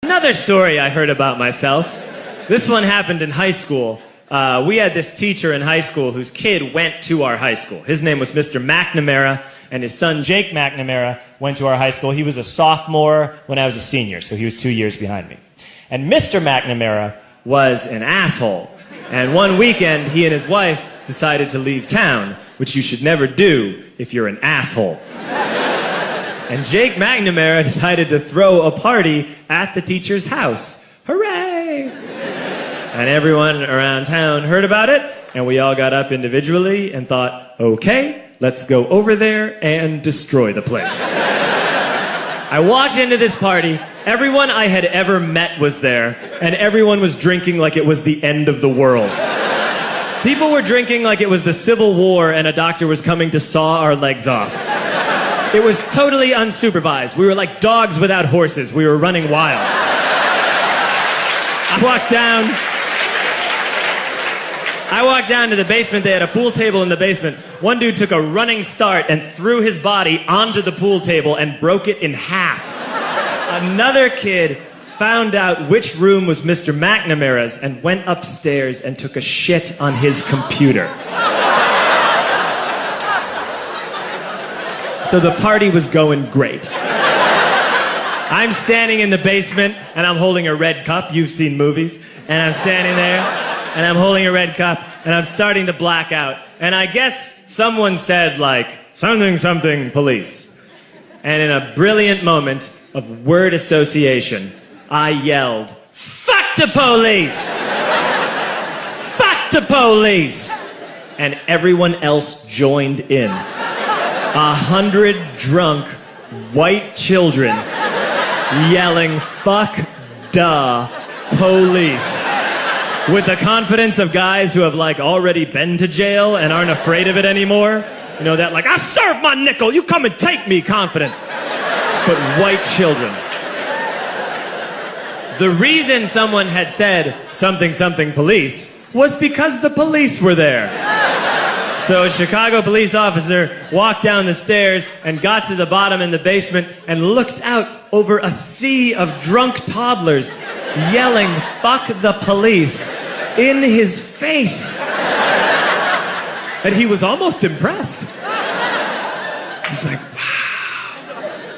Another story I heard about myself. This one happened in high school. We had this teacher in high school whose kid went to our high school. His name was Mr. McNamara, and his son Jake McNamara went to our high school. He was a sophomore when I was a senior, so he was 2 years behind me. And Mr. McNamara was an asshole. And one weekend, he and his wife decided to leave town, which you should never do if you're an asshole. And Jake McNamara decided to throw a party at the teacher's house. Hooray! And everyone around town heard about it, and we all got up individually and thought, okay, let's go over there and destroy the place. I walked into this party, everyone I had ever met was there, and everyone was drinking like it was the end of the world. People were drinking like it was the Civil War and a doctor was coming to saw our legs off. It was totally unsupervised. We were like dogs without horses. We were running wild. I walked down to the basement. They had a pool table in the basement. One dude took a running start and threw his body onto the pool table and broke it in half. Another kid found out which room was Mr. McNamara's and went upstairs and took a shit on his computer. So the party was going great. I'm standing in the basement and I'm holding a red cup. You've seen movies. And I'm standing there and I'm holding a red cup and I'm starting to black out. And I guess someone said like, something, something, police. And in a brilliant moment of word association, I yelled, fuck the police! Fuck the police! And everyone else joined in. 100 drunk white children yelling, fuck the police. With the confidence of guys who have like already been to jail and aren't afraid of it anymore. You know, that like, I serve my nickel, you come and take me confidence. But white children. The reason someone had said something, something police was because the police were there. So a Chicago police officer walked down the stairs and got to the bottom in the basement and looked out over a sea of drunk toddlers yelling, fuck the police, in his face. And he was almost impressed. He's like, wow.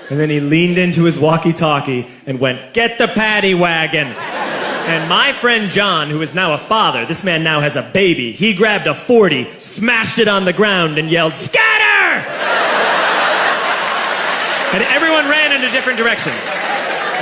And then he leaned into his walkie-talkie and went, get the paddy wagon. And my friend John, who is now a father, this man now has a baby, he grabbed a 40, smashed it on the ground, and yelled, scatter! And everyone ran in a different direction.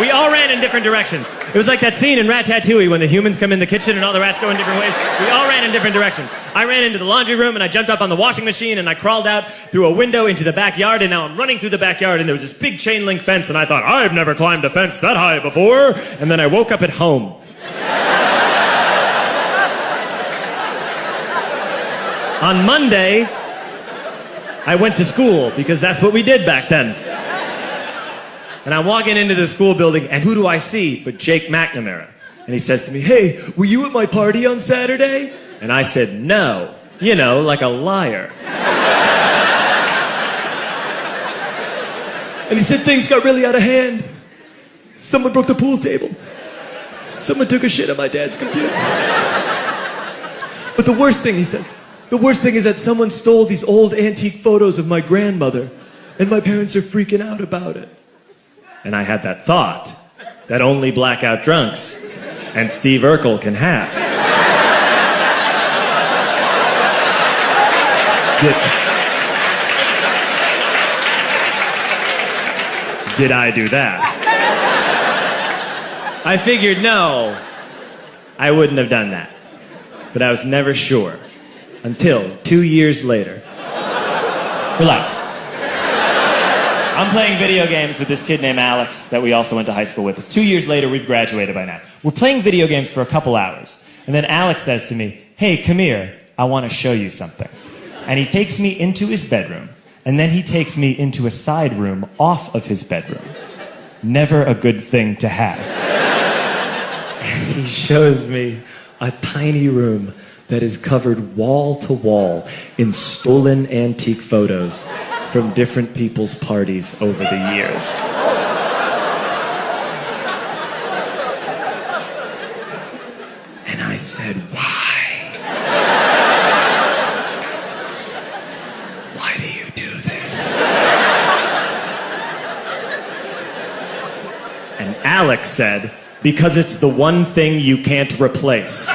We all ran in different directions. It was like that scene in Ratatouille when the humans come in the kitchen and all the rats go in different ways. We all ran in different directions. I ran into the laundry room and I jumped up on the washing machine and I crawled out through a window into the backyard, and now I'm running through the backyard and there was this big chain link fence and I thought, I've never climbed a fence that high before. And then I woke up at home. On Monday, I went to school because that's what we did back then. And I'm walking into the school building, and who do I see but Jake McNamara? And he says to me, hey, were you at my party on Saturday? And I said, no. You know, like a liar. And he said things got really out of hand. Someone broke the pool table. Someone took a shit on my dad's computer. But the worst thing, he says, the worst thing is that someone stole these old antique photos of my grandmother, and my parents are freaking out about it. And I had that thought that only blackout drunks and Steve Urkel can have. Did I do that? I figured, no, I wouldn't have done that. But I was never sure. Until 2 years later. Relax. I'm playing video games with this kid named Alex that we also went to high school with. 2 years later, we've graduated by now. We're playing video games for a couple hours. And then Alex says to me, hey, come here, I want to show you something. And he takes me into his bedroom. And then he takes me into a side room off of his bedroom. Never a good thing to have. And he shows me a tiny room that is covered wall to wall in stolen antique photos from different people's parties over the years. said, why? Why do you do this? And Alex said, because it's the one thing you can't replace.